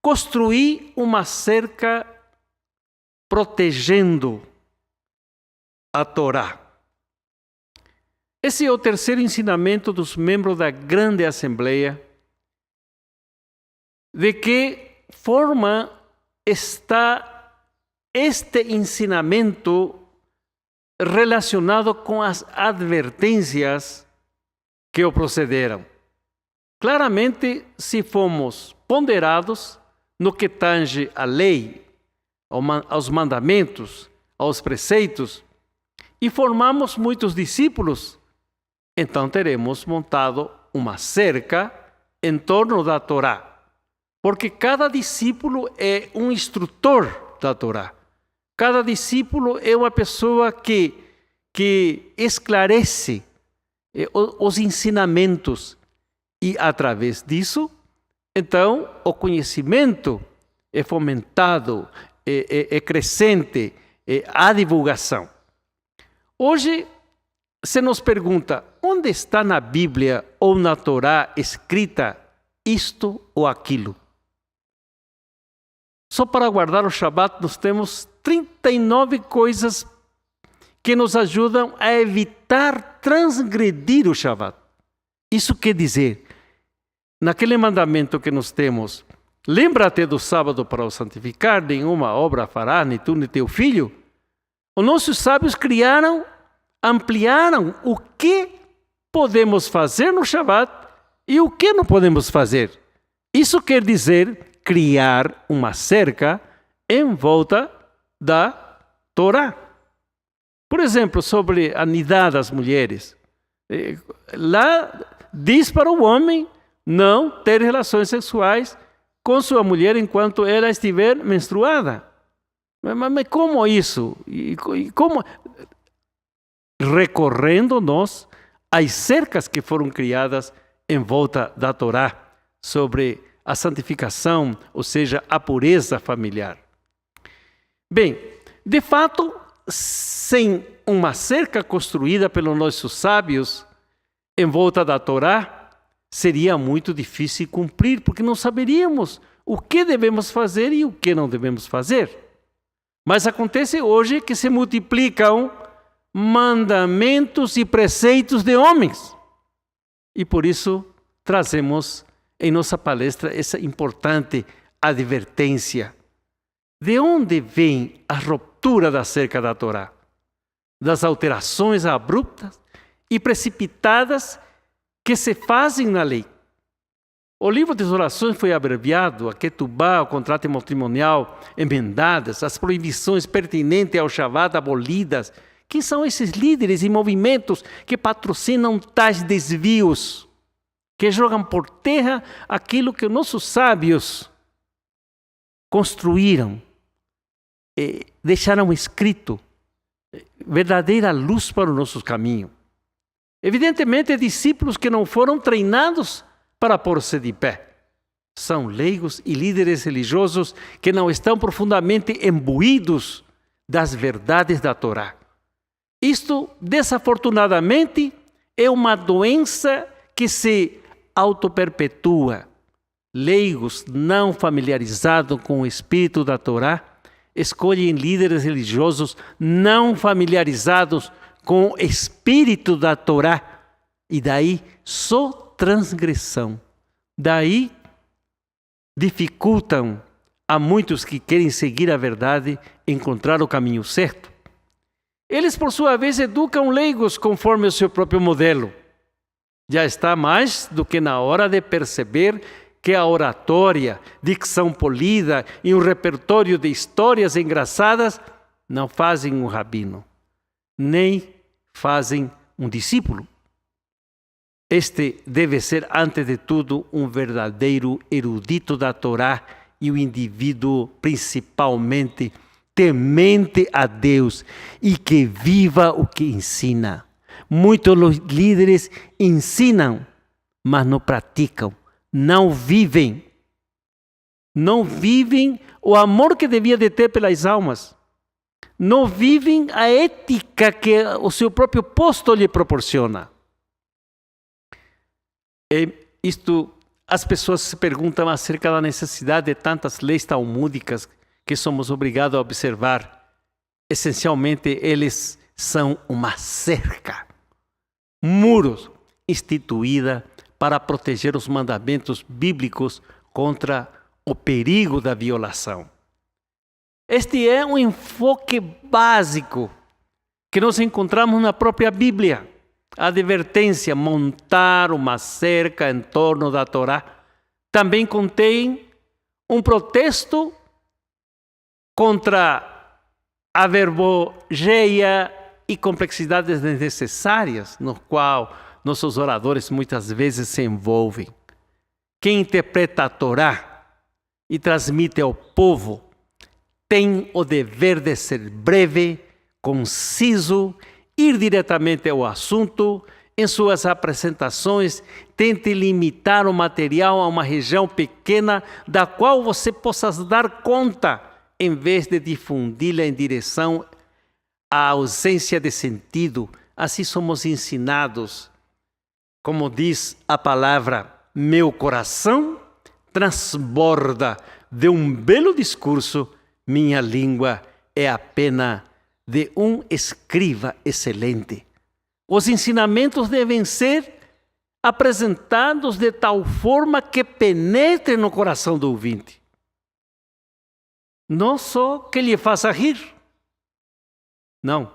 construir uma cerca protegendo a Torá. Esse é o terceiro ensinamento dos membros da grande assembleia. De que forma está este ensinamento relacionado com as advertências que o procederam? Claramente, se fomos ponderados no que tange à lei, aos mandamentos, aos preceitos, e formamos muitos discípulos, então teremos montado uma cerca em torno da Torá. Porque cada discípulo é um instrutor da Torá. Cada discípulo é uma pessoa que esclarece os ensinamentos. E, através disso, então, o conhecimento é fomentado, é crescente, há divulgação. Hoje, se nos pergunta, onde está na Bíblia ou na Torá escrita isto ou aquilo? Só para guardar o Shabat, nós temos 39 coisas que nos ajudam a evitar transgredir o Shabat. Isso quer dizer, naquele mandamento que nós temos, lembra-te do sábado para o santificar, nenhuma obra fará, nem tu nem teu filho. Os nossos sábios ampliaram o que podemos fazer no Shabat e o que não podemos fazer. Isso quer dizer criar uma cerca em volta da Torá. Por exemplo, sobre a nidá das mulheres. Lá diz para o homem não ter relações sexuais com sua mulher enquanto ela estiver menstruada. Mas como isso? E como? Recorrendo nós às cercas que foram criadas em volta da Torá sobre a santificação, ou seja, a pureza familiar. Bem, de fato, sem uma cerca construída pelos nossos sábios em volta da Torá, seria muito difícil cumprir, porque não saberíamos o que devemos fazer e o que não devemos fazer. Mas acontece hoje que se multiplicam mandamentos e preceitos de homens. E por isso trazemos em nossa palestra essa importante advertência. De onde vem a ruptura da cerca da Torá? Das alterações abruptas e precipitadas que se fazem na lei. O livro das orações foi abreviado, a Ketubá, o contrato matrimonial, emendadas, as proibições pertinentes ao Shabat abolidas. Quem são esses líderes e movimentos que patrocinam tais desvios? Que jogam por terra aquilo que nossos sábios construíram, deixaram escrito, verdadeira luz para o nosso caminho. Evidentemente, discípulos que não foram treinados para pôr-se de pé. São leigos e líderes religiosos que não estão profundamente imbuídos das verdades da Torá. Isto, desafortunadamente, é uma doença que se autoperpetua. Leigos não familiarizados com o espírito da Torá escolhem líderes religiosos não familiarizados com o espírito da Torá. E daí só transgressão. Daí dificultam a muitos que querem seguir a verdade encontrar o caminho certo. Eles, por sua vez, educam leigos conforme o seu próprio modelo. Já está mais do que na hora de perceber que a oratória, dicção polida e um repertório de histórias engraçadas não fazem um rabino, nem fazem um discípulo. Este deve ser, antes de tudo, um verdadeiro erudito da Torá e o indivíduo, principalmente, temente a Deus e que viva o que ensina. Muitos líderes ensinam, mas não praticam, não vivem. Não vivem o amor que devia de ter pelas almas. Não vivem a ética que o seu próprio posto lhe proporciona. Isto as pessoas se perguntam acerca da necessidade de tantas leis talmúdicas que somos obrigados a observar. Essencialmente, eles são uma cerca, muros, instituída para proteger os mandamentos bíblicos contra o perigo da violação. Este é um enfoque básico que nós encontramos na própria Bíblia. A advertência, montar uma cerca em torno da Torá, também contém um protesto contra a verborreia e complexidades desnecessárias, no qual nossos oradores muitas vezes se envolvem. Quem interpreta a Torá e transmite ao povo tem o dever de ser breve, conciso, ir diretamente ao assunto. Em suas apresentações, tente limitar o material a uma região pequena da qual você possa dar conta, em vez de difundi-la em direção à ausência de sentido. Assim somos ensinados. Como diz a palavra, meu coração transborda de um belo discurso, minha língua é a pena de um escriba excelente. Os ensinamentos devem ser apresentados de tal forma que penetrem no coração do ouvinte. Não só que lhe faça rir, não,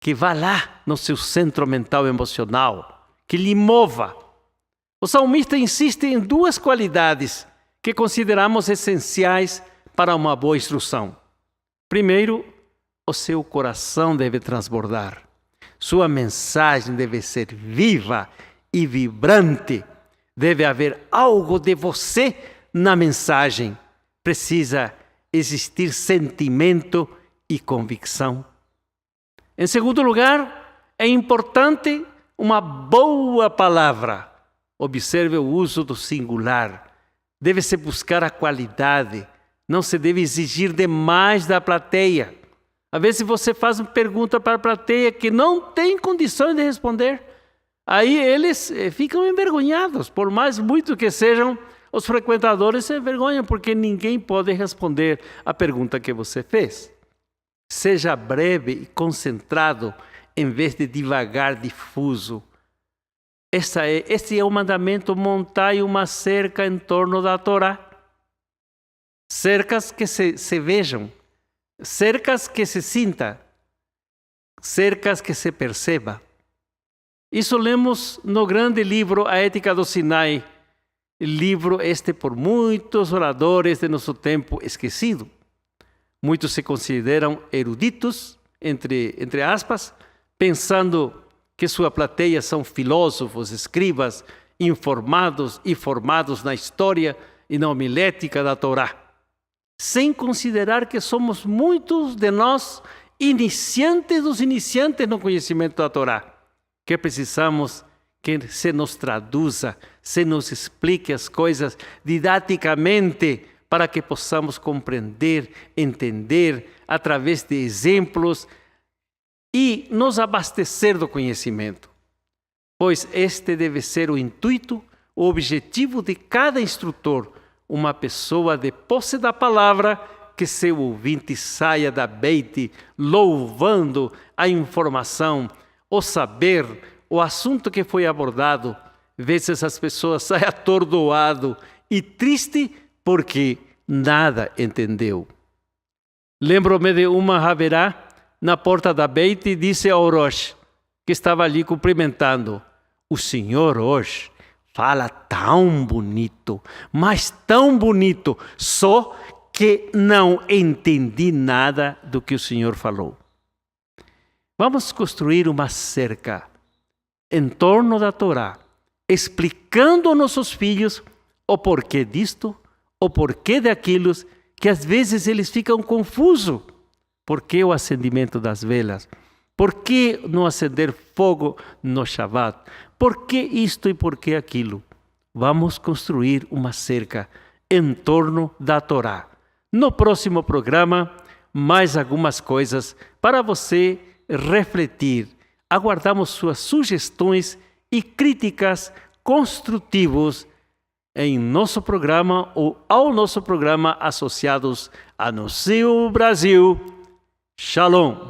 que vá lá no seu centro mental emocional, que lhe mova. O salmista insiste em duas qualidades que consideramos essenciais para uma boa instrução. Primeiro, o seu coração deve transbordar. Sua mensagem deve ser viva e vibrante. Deve haver algo de você na mensagem. Precisa existir sentimento e convicção. Em segundo lugar, é importante uma boa palavra. Observe o uso do singular. Deve-se buscar a qualidade. Não se deve exigir demais da plateia. Às vezes você faz uma pergunta para a plateia que não tem condições de responder. Aí eles ficam envergonhados. Por mais muito que sejam, os frequentadores se envergonham porque ninguém pode responder a pergunta que você fez. Seja breve e concentrado em vez de divagar, difuso. Este é o mandamento: montai uma cerca em torno da Torá. Cercas que se vejam, cercas que se sinta, cercas que se perceba. Isso lemos no grande livro A Ética do Sinai, livro este por muitos oradores de nosso tempo esquecido. Muitos se consideram eruditos, entre aspas, pensando que sua plateia são filósofos, escribas, informados e formados na história e na homilética da Torá, sem considerar que somos muitos de nós iniciantes dos iniciantes no conhecimento da Torá, que precisamos que se nos traduza, se nos explique as coisas didaticamente, para que possamos compreender, entender, através de exemplos, e nos abastecer do conhecimento. Pois este deve ser o intuito, o objetivo de cada instrutor, uma pessoa de posse da palavra, que seu ouvinte saia da Beit louvando a informação, o saber, o assunto que foi abordado. Vezes as pessoas saem atordoado e triste porque nada entendeu. Lembro-me de uma haverá na porta da Beit e disse ao Rosh, que estava ali cumprimentando: o senhor hoje fala tão bonito, mas tão bonito, só que não entendi nada do que o senhor falou. Vamos construir uma cerca em torno da Torá, explicando aos nossos filhos o porquê disto, o porquê daquilo, que às vezes eles ficam confusos. Por que o acendimento das velas? Por que não acender fogo no Shabat? Por que isto e por que aquilo? Vamos construir uma cerca em torno da Torá. No próximo programa, mais algumas coisas para você refletir. Aguardamos suas sugestões e críticas construtivas em nosso programa ou ao nosso programa associados a No Seu Brasil. Shalom!